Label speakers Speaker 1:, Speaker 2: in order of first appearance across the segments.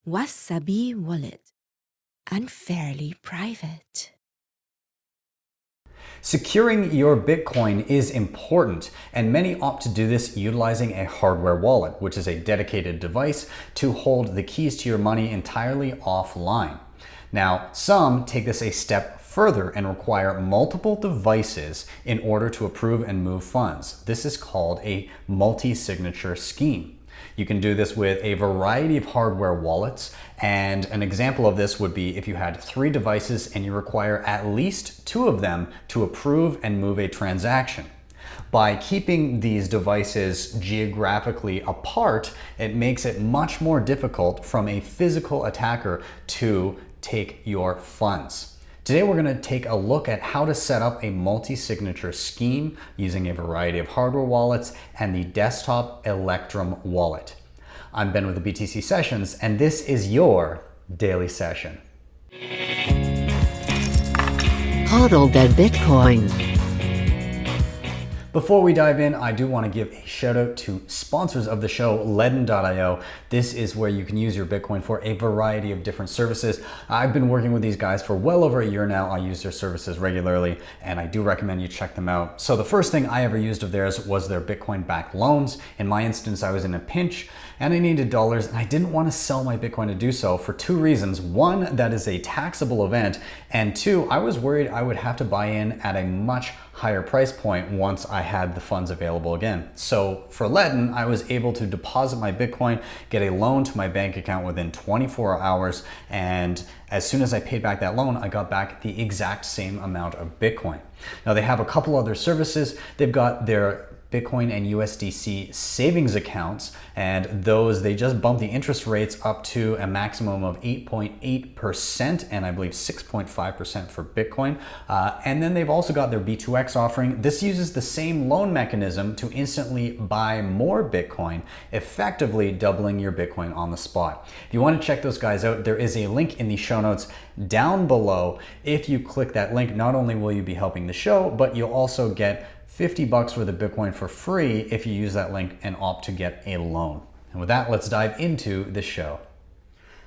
Speaker 1: Wasabi wallet. Unfairly private.
Speaker 2: Securing your Bitcoin is important, and many opt to do this utilizing a hardware wallet, which is a dedicated device to hold the keys to your money entirely offline. Now, some take this a step further and require multiple devices in order to approve and move funds. This is called a multi-signature scheme. You can do this with a variety of hardware wallets, and an example of this would be if you had 3 devices and you require at least 2 of them to approve and move a transaction. By keeping these devices geographically apart, it makes it much more difficult from a physical attacker to take your funds. Today we're going to take a look at how to set up a multi-signature scheme using a variety of hardware wallets and the desktop Electrum wallet. I'm Ben with the BTC Sessions, and this is your daily session.
Speaker 3: Hodl that Bitcoin.
Speaker 2: Before we dive in, I do want to give a shout out to sponsors of the show, LEDN.io. This is where you can use your Bitcoin for a variety of different services. I've been working with these guys for well over a year now. I use their services regularly, and I do recommend you check them out. So the first thing I ever used of theirs was their Bitcoin-backed loans. In my instance, I was in a pinch and I needed dollars, and I didn't want to sell my Bitcoin to do so for 2 reasons. One, that is a taxable event, and 2, I was worried I would have to buy in at a much higher price point once I had the funds available again. So for Ledden, I was able to deposit my Bitcoin, get a loan to my bank account within 24 hours, and as soon as I paid back that loan, I got back the exact same amount of Bitcoin. Now they have a couple other services. They've got their Bitcoin and USDC savings accounts, and those, they just bump the interest rates up to a maximum of 8.8% and I believe 6.5% for Bitcoin. And then they've also got their B2X offering. This uses the same loan mechanism to instantly buy more Bitcoin, effectively doubling your Bitcoin on the spot. If you want to check those guys out, there is a link in the show notes down below. If you click that link, not only will you be helping the show, but you'll also get $50 worth of Bitcoin for free if you use that link and opt to get a loan. And with that, let's dive into the show.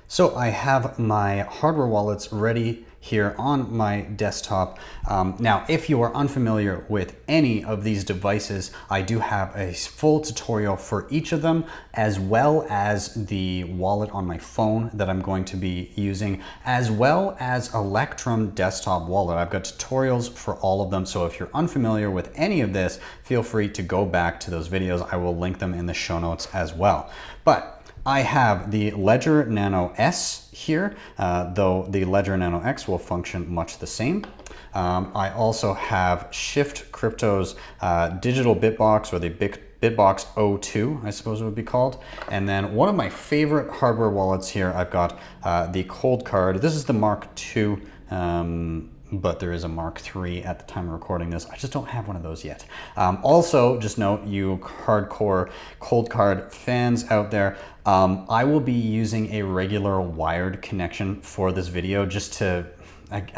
Speaker 2: So I have my hardware wallets ready here on my desktop. Now, if you are unfamiliar with any of these devices, I do have a full tutorial for each of them, as well as the wallet on my phone that I'm going to be using, as well as Electrum desktop wallet. I've got tutorials for all of them, so if you're unfamiliar with any of this, feel free to go back to those videos. I will link them in the show notes as well. But I have the Ledger Nano S here, though the Ledger Nano X will function much the same. I also have Shift Crypto's digital Bitbox, or the Bitbox02, I suppose it would be called. And then one of my favorite hardware wallets here, I've got the Coldcard. This is the Mark II. But there is a Mark III at the time of recording this. I just don't have one of those yet. Also, just note, you hardcore Coldcard fans out there, I will be using a regular wired connection for this video, just to,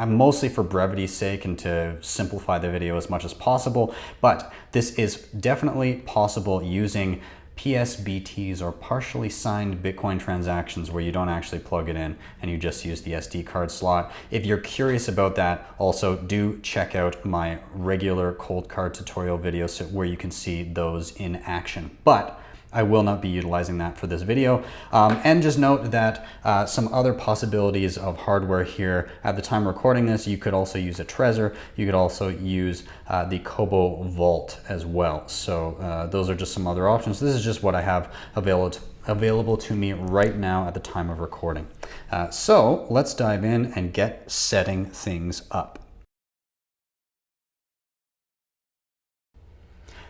Speaker 2: mostly for brevity's sake and to simplify the video as much as possible. But this is definitely possible using PSBTs, or partially signed Bitcoin transactions, where you don't actually plug it in and you just use the SD card slot. If you're curious about that, also do check out my regular Coldcard tutorial videos where you can see those in action. But I will not be utilizing that for this video. And just note that some other possibilities of hardware here at the time of recording this, you could also use a Trezor. You could also use the Kobo Vault as well. So those are just some other options. This is just what I have available to me right now at the time of recording. So let's dive in and get setting things up.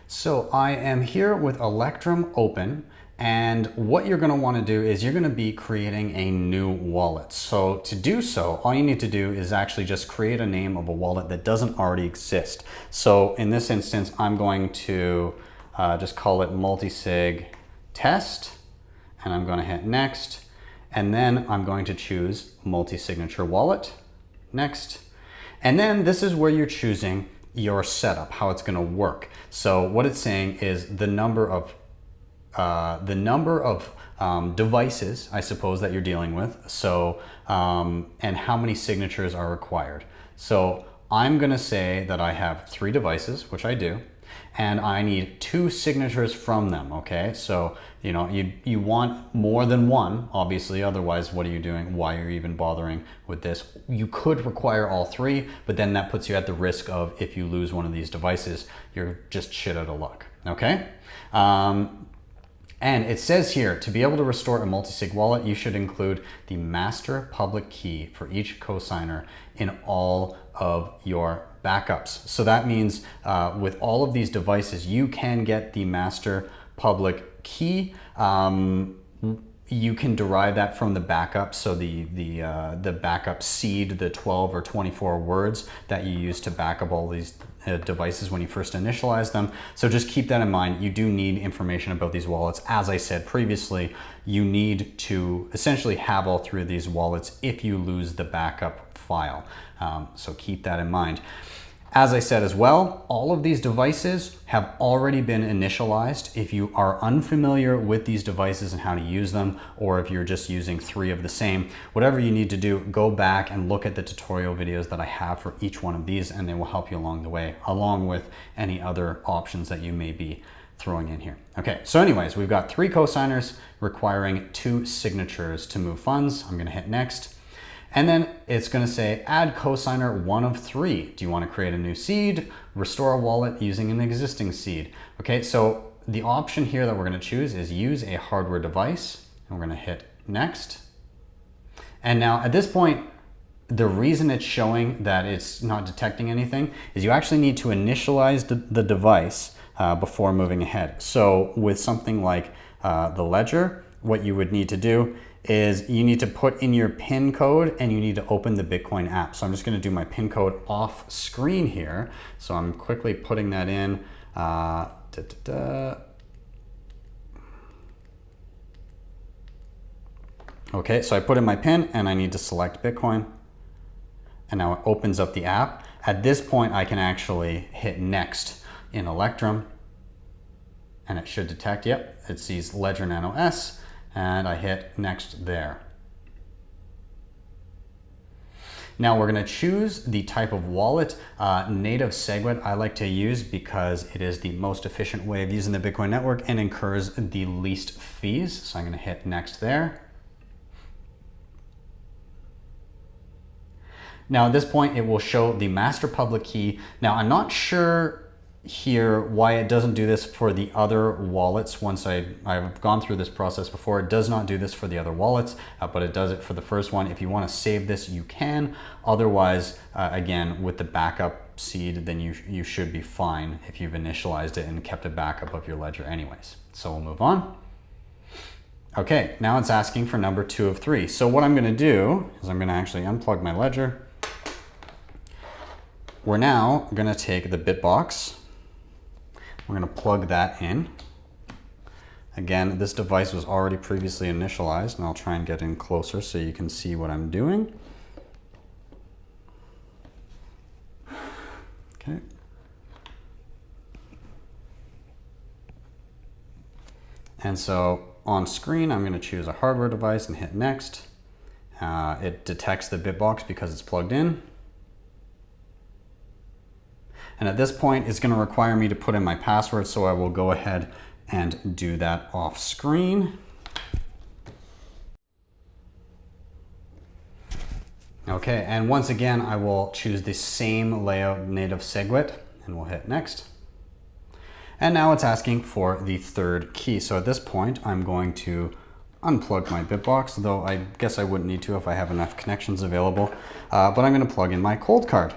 Speaker 2: So I am here with Electrum open, and what you're going to want to do is you're going to be creating a new wallet. So to do so, all you need to do is actually just create a name of a wallet that doesn't already exist. So in this instance, I'm going to just call it Multisig test, and I'm going to hit next, and then I'm going to choose multi-signature wallet, next, and then this is where you're choosing your setup, how it's going to work. So what it's saying is the number of the number of devices, I suppose, that you're dealing with. So, and how many signatures are required. So I'm gonna say that I have 3 devices, which I do, and I need 2 signatures from them, okay? So, you know, you want more than one, obviously, otherwise what are you doing? Why are you even bothering with this? You could require all 3, but then that puts you at the risk of, if you lose one of these devices, you're just shit out of luck, okay? And it says here, to be able to restore a multisig wallet, you should include the master public key for each cosigner in all of your backups. So that means with all of these devices, you can get the master public key. You can derive that from the backup. So the backup seed, the 12 or 24 words that you use to back up all these devices when you first initialize them. So just keep that in mind. You do need information about these wallets. As I said previously, you need to essentially have all 3 of these wallets if you lose the backup file. So keep that in mind. As I said as well, all of these devices have already been initialized. If you are unfamiliar with these devices and how to use them, or if you're just using 3 of the same, whatever you need to do, go back and look at the tutorial videos that I have for each one of these, and they will help you along the way, along with any other options that you may be throwing in here. Okay, so anyways, we've got 3 cosigners requiring 2 signatures to move funds. I'm gonna hit next. And then it's gonna say, add cosigner 1 of 3. Do you wanna create a new seed, restore a wallet using an existing seed? Okay, so the option here that we're gonna choose is use a hardware device. And we're gonna hit next. And now at this point, the reason it's showing that it's not detecting anything is you actually need to initialize the device before moving ahead. So with something like the Ledger, what you would need to do is you need to put in your PIN code and you need to open the Bitcoin app. So I'm just gonna do my PIN code off screen here. So I'm quickly putting that in. Okay, so I put in my PIN and I need to select Bitcoin. And now it opens up the app. At this point, I can actually hit next in Electrum and it should detect, yep, it sees Ledger Nano S. And I hit next there. Now we're gonna choose the type of wallet. Native SegWit I like to use because it is the most efficient way of using the Bitcoin network and incurs the least fees. So I'm gonna hit next there. Now at this point, it will show the master public key. Now I'm not sure here why it doesn't do this for the other wallets. Once I've gone through this process before, it does not do this for the other wallets, but it does it for the first one. If you want to save this, you can. Otherwise, again, with the backup seed, then you should be fine if you've initialized it and kept a backup of your ledger anyways. So we'll move on. Okay, now it's asking for number 2 of 3. So what I'm gonna do is I'm gonna actually unplug my ledger. We're now gonna take the Bitbox. We're gonna plug that in. Again, this device was already previously initialized, and I'll try and get in closer so you can see what I'm doing. Okay. And so on screen, I'm gonna choose a hardware device and hit next. It detects the Bitbox because it's plugged in. And at this point, it's gonna require me to put in my password, so I will go ahead and do that off screen. Okay, and once again, I will choose the same layout native SegWit, and we'll hit next. And now it's asking for the 3rd key. So at this point, I'm going to unplug my Bitbox, though I guess I wouldn't need to if I have enough connections available, but I'm gonna plug in my Coldcard.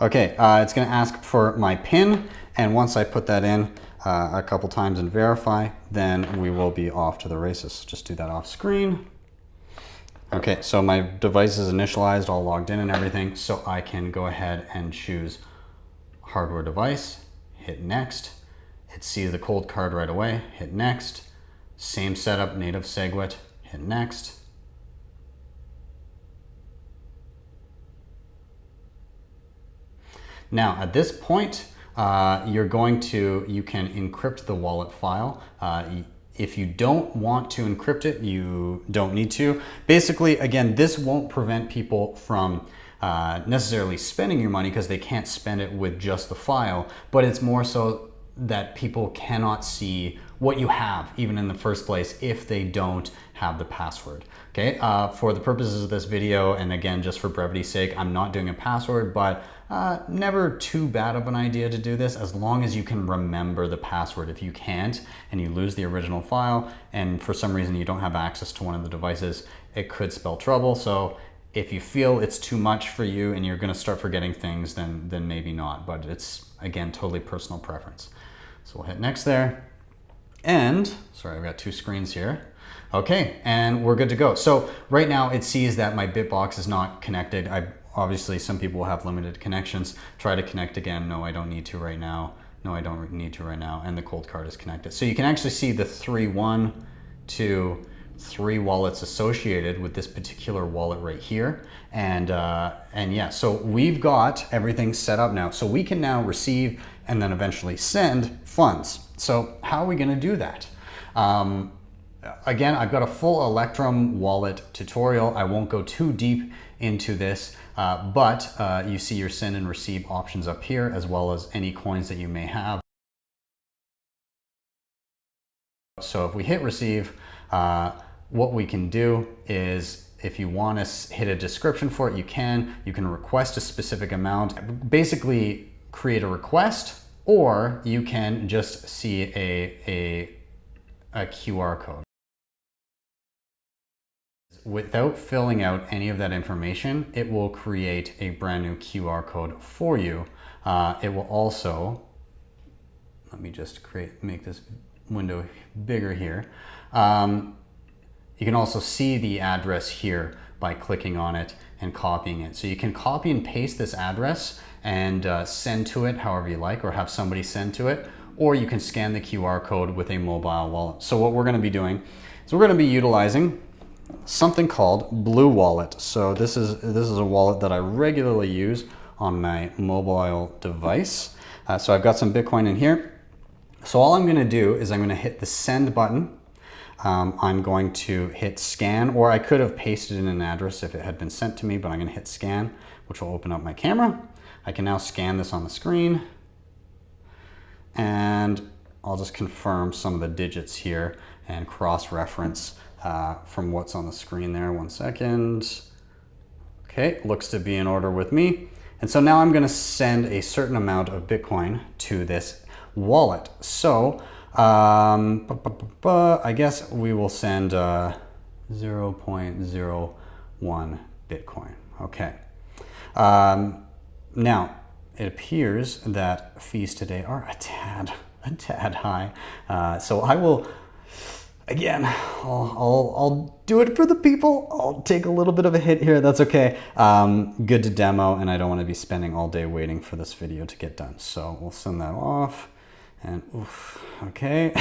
Speaker 2: Okay, it's gonna ask for my PIN, and once I put that in a couple times and verify, then we will be off to the races. Just do that off screen. Okay, so my device is initialized, all logged in and everything, so I can go ahead and choose hardware device, hit next. It sees the Coldcard right away, hit next. Same setup, native SegWit, hit next. Now at this point, you can encrypt the wallet file. If you don't want to encrypt it, you don't need to. Basically, again, this won't prevent people from necessarily spending your money because they can't spend it with just the file, but it's more so that people cannot see what you have even in the first place if they don't have the password. Okay, for the purposes of this video, and again, just for brevity's sake, I'm not doing a password, but never too bad of an idea to do this as long as you can remember the password. If you can't and you lose the original file and for some reason you don't have access to one of the devices, it could spell trouble. So if you feel it's too much for you and you're going to start forgetting things, then maybe not, but it's again totally personal preference. So we'll hit next there. And sorry, I've got two screens here. Okay, and we're good to go. So right now it sees that my Bitbox is not connected. Obviously some people have limited connections. Try to connect again. No, I don't need to right now. No, I don't need to right now. And the Coldcard is connected. So you can actually see the 3 wallets associated with this particular wallet right here. And yeah, so we've got everything set up now. So we can now receive and then eventually send funds. So how are we gonna do that? Again, I've got a full Electrum wallet tutorial. I won't go too deep into this, but you see your send and receive options up here, as well as any coins that you may have. So if we hit receive, what we can do is, if you want to hit a description for it, you can request a specific amount, basically create a request, or you can just see a QR code. Without filling out any of that information, it will create a brand new QR code for you. It will also, let me just make this window bigger here. You can also see the address here by clicking on it and copying it. So you can copy and paste this address and send to it however you like, or have somebody send to it, or you can scan the QR code with a mobile wallet. So what we're going to be doing is we're going to be utilizing something called Blue Wallet. So this is a wallet that I regularly use on my mobile device. So I've got some Bitcoin in here. So all I'm going to do is I'm going to hit the send button. I'm going to hit scan, or I could have pasted in an address if it had been sent to me, but I'm going to hit scan, which will open up my camera. I can now scan this on the screen, and I'll just confirm some of the digits here and cross-reference from what's on the screen there. 1 second. Okay, looks to be in order with me. And so now I'm going to send a certain amount of Bitcoin to this wallet. So I guess we will send 0.01 Bitcoin. Okay. Now, it appears that fees today are a tad high. So I will, again, I'll do it for the people. I'll take a little bit of a hit here. That's okay. Good to demo, and I don't want to be spending all day waiting for this video to get done. So we'll send that off. And oof, okay.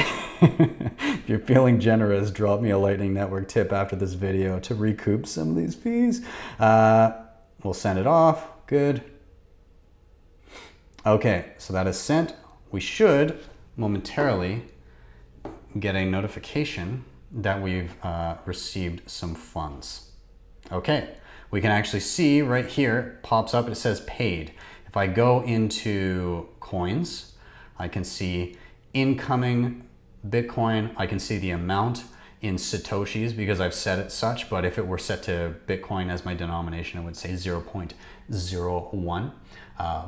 Speaker 2: If you're feeling generous, drop me a Lightning Network tip after this video to recoup some of these fees. We'll send it off. Good. Okay, so that is sent. We should momentarily get a notification that we've received some funds. Okay, we can actually see right here, it pops up, it says paid. If I go into coins, I can see incoming Bitcoin. I can see the amount in Satoshis because I've set it such, but if it were set to Bitcoin as my denomination, it would say 0.01.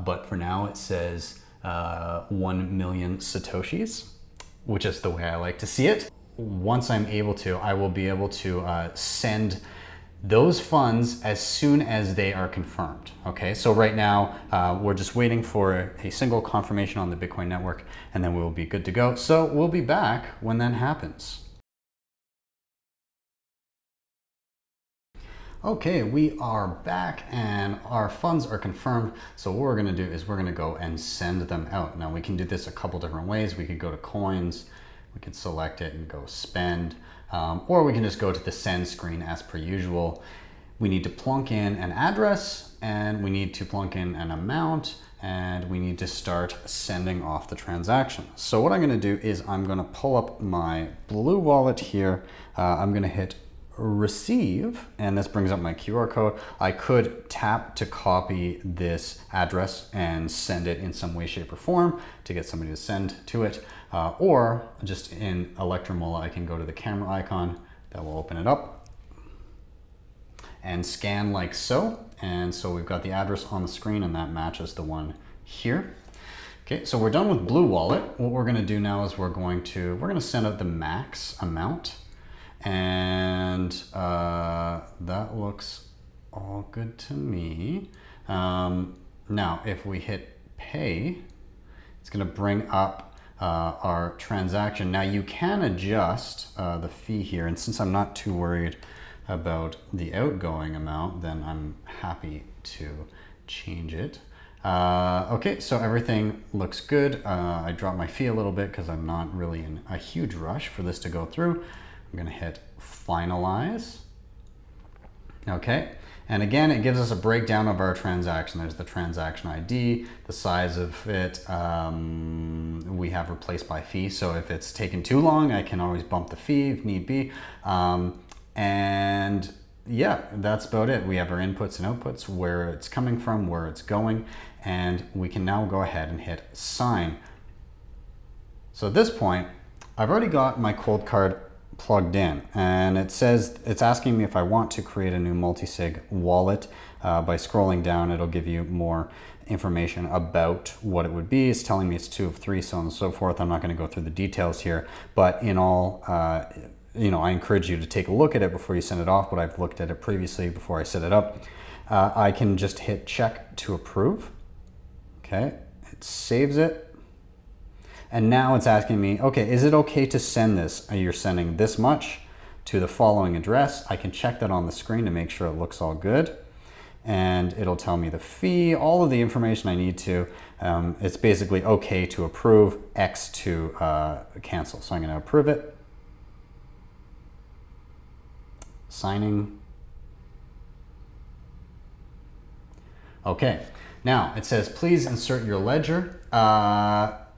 Speaker 2: But for now it says 1 million Satoshis, which is the way I like to see it. Once I'm able to, I will be able to send those funds as soon as they are confirmed. Okay, so right now we're just waiting for a single confirmation on the Bitcoin network, and then we'll be good to go. So we'll be back when that happens. Okay, we are back and our funds are confirmed. So what we're gonna do is we're gonna go and send them out. Now we can do this a couple different ways. We could go to coins, we could select it and go spend, or we can just go to the send screen as per usual. we need to plunk in an address, and we need to plunk in an amount, and we need to start sending off the transaction. So what I'm going to do is I'm going to pull up my Blue Wallet here. I'm going to hit receive, and this brings up my QR code. I could tap to copy this address and send it in some way, shape, or form to get somebody to send to it. Or just in Electrum Wallet, I can go to the camera icon that will open it up and scan like so. And so we've got the address on the screen, and that matches the one here. Okay, so we're done with Blue Wallet. What we're gonna do now is we're gonna send out the max amount, and that looks all good to me. Now, if we hit pay, it's gonna bring up our transaction. Now you can adjust the fee here, and since I'm not too worried about the outgoing amount, then I'm happy to change it. Okay, so everything looks good. I dropped my fee a little bit because I'm not really in a huge rush for this to go through. I'm gonna hit finalize. Okay, and again, it gives us a breakdown of our transaction. There's the transaction ID, the size of it. We have replaced by fee, so if it's taken too long, I can always bump the fee if need be. And yeah, that's about it. We have our inputs and outputs, where it's coming from, where it's going, and we can now go ahead and hit sign. So at this point, I've already got my Coldcard plugged in, and it says, it's asking me if I want to create a new multisig wallet. By scrolling down, it'll give you more information about what it would be. It's telling me it's 2 of 3, so on and so forth. I'm not going to go through the details here, but in all, I encourage you to take a look at it before you send it off, but I've looked at it previously before I set it up. I can just hit check to approve. Okay, it saves it. And now it's asking me, okay, is it okay to send this? You're sending this much to the following address. I can check that on the screen to make sure it looks all good. And it'll tell me the fee, all of the information I need to. It's basically okay to approve, X to cancel. So I'm going to approve it. Signing. Okay, now it says please insert your ledger.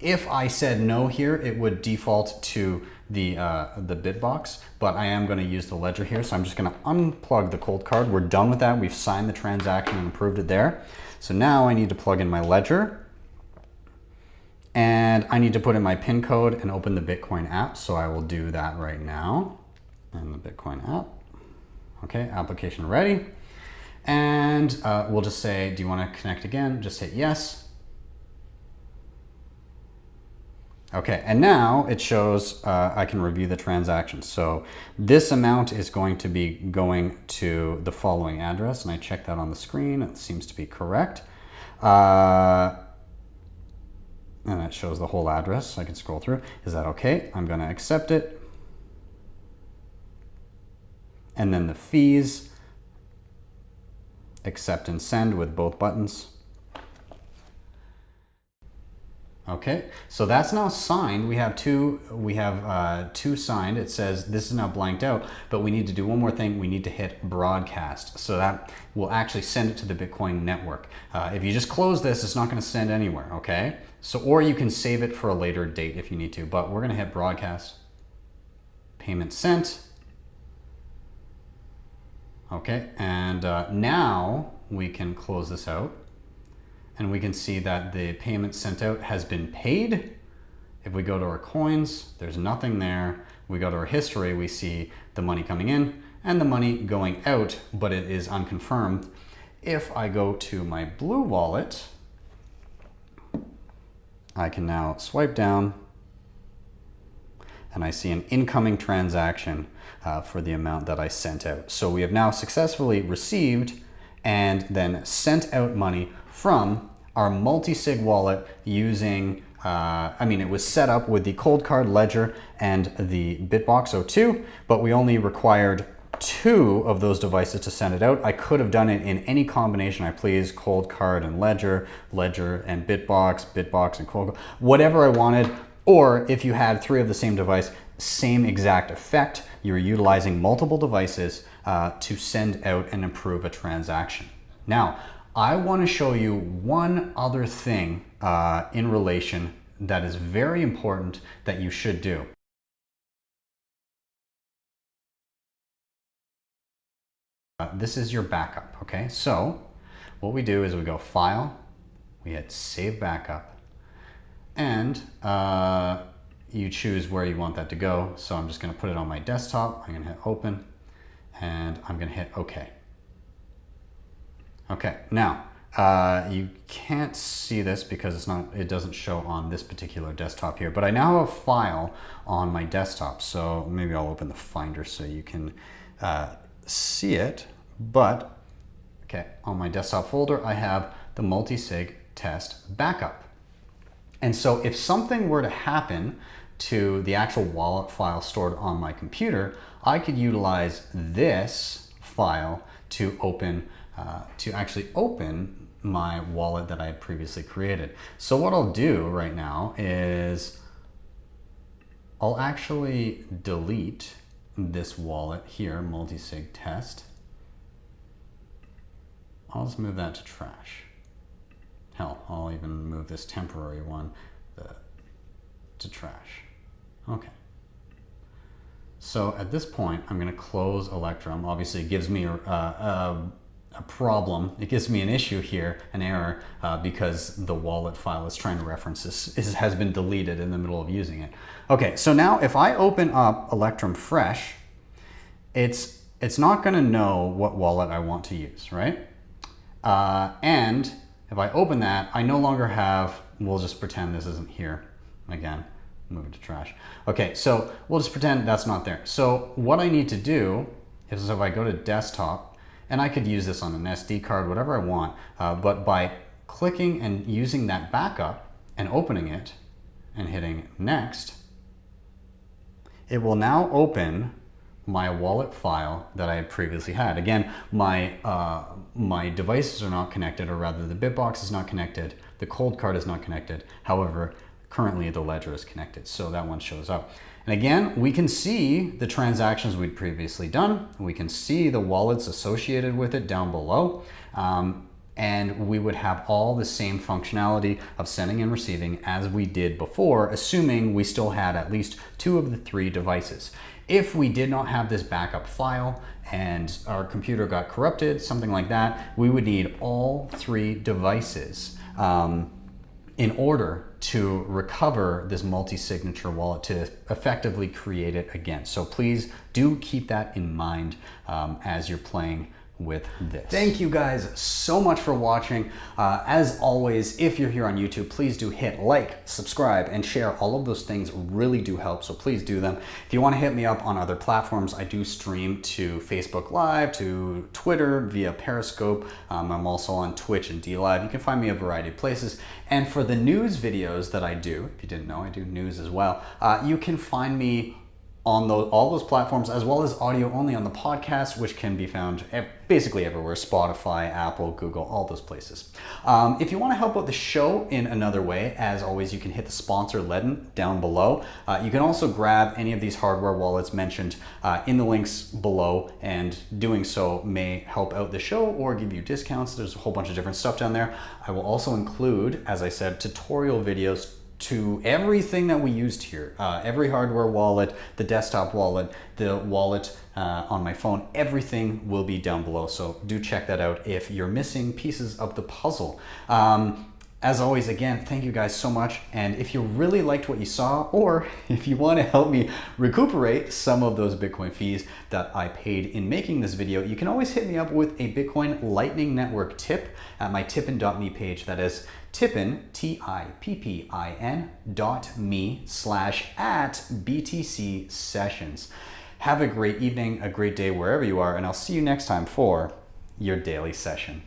Speaker 2: If I said no here, it would default to the Bitbox, but I am going to use the ledger here, so I'm just going to unplug the Coldcard. We're done with that. We've signed the transaction and approved it there. So now I need to plug in my ledger, and I need to put in my PIN code and open the Bitcoin app. So I will do that right now in the Bitcoin app. Okay, application ready. And we'll just say, do you want to connect again? Just hit yes. Okay, and now it shows I can review the transaction. So this amount is going to be going to the following address, and I checked that on the screen. It seems to be correct. And it shows the whole address, so I can scroll through. Is that okay? I'm gonna accept it. And then the fees, accept and send with both buttons. Okay, so that's now signed. We have two signed. It says this is now blanked out, but we need to do one more thing. We need to hit broadcast. So that will actually send it to the Bitcoin network. If you just close this, it's not going to send anywhere, okay? So, or you can save it for a later date if you need to, but we're going to hit broadcast. Payment sent. Okay, and now we can close this out. And we can see that the payment sent out has been paid. If we go to our coins, there's nothing there. We go to our history, we see the money coming in and the money going out, but it is unconfirmed. If I go to my Blue Wallet, I can now swipe down and I see an incoming transaction for the amount that I sent out. So we have now successfully received and then sent out money from our multi-sig wallet using, it was set up with the Coldcard Ledger and the Bitbox02, but we only required 2 of those devices to send it out. I could have done it in any combination I please, Coldcard and Ledger, Ledger and Bitbox, Bitbox and Coldcard, whatever I wanted. Or if you had 3 of the same device, same exact effect. you're utilizing multiple devices to send out and approve a transaction. Now, I want to show you one other thing in relation that is very important that you should do. This is your backup, okay? So what we do is we go File, we hit Save Backup, and you choose where you want that to go. So I'm just going to put it on my desktop. I'm going to hit Open, and I'm going to hit OK. Okay, now you can't see this because it doesn't show on this particular desktop here, but I now have a file on my desktop. So maybe I'll open the Finder so you can see it. But okay, on my desktop folder, I have the multisig test backup. And so if something were to happen to the actual wallet file stored on my computer, I could utilize this file to actually open my wallet that I had previously created. So what I'll do right now is I'll actually delete this wallet here, multisig test. I'll just move that to trash. Hell, I'll even move this temporary one to trash. Okay. So at this point, I'm going to close Electrum. Obviously, it gives me a problem. It gives me an issue here, an error, because the wallet file is trying to reference this has been deleted in the middle of using it. Okay, so now if I open up Electrum fresh, it's not going to know what wallet I want to use, right? And if I open that, I no longer have, we'll just pretend this isn't here. Again, move it to trash. Okay, so we'll just pretend that's not there. So what I need to do is if I go to desktop, and I could use this on an SD card, whatever I want, but by clicking and using that backup and opening it and hitting next, it will now open my wallet file that I had previously had. Again, my devices are not connected, or rather the Bitbox is not connected, the Coldcard is not connected. However, currently the Ledger is connected, so that one shows up. And again, we can see the transactions we'd previously done. We can see the wallets associated with it down below. And we would have all the same functionality of sending and receiving as we did before, assuming we still had at least 2 of the 3 devices. If we did not have this backup file and our computer got corrupted, something like that, we would need all 3 devices in order to recover this multi-signature wallet to effectively create it again. So please do keep that in mind as you're playing with this. Thank you guys so much for watching. As always, if you're here on YouTube, please do hit like, subscribe, and share. All of those things really do help, so please do them. If you want to hit me up on other platforms, I do stream to Facebook Live, to Twitter via Periscope. I'm also on Twitch and DLive. You can find me a variety of places. And for the news videos that I do, if you didn't know, I do news as well. You can find me on all those platforms, as well as audio only on the podcast, which can be found basically everywhere: Spotify, Apple, Google, all those places. If you want to help out the show in another way, as always, you can hit the sponsor LEDN down below. You can also grab any of these hardware wallets mentioned in the links below, and doing so may help out the show or give you discounts. There's a whole bunch of different stuff down there. I will also include, as I said, tutorial videos to everything that we used here. Every hardware wallet, the desktop wallet, the wallet on my phone, everything will be down below. So do check that out if you're missing pieces of the puzzle. As always, again, thank you guys so much. And if you really liked what you saw, or if you want to help me recuperate some of those Bitcoin fees that I paid in making this video, you can always hit me up with a Bitcoin Lightning Network tip at my tippin.me page. That is tippin, tippin.me/@BTC sessions. Have a great evening, a great day wherever you are, and I'll see you next time for your daily session.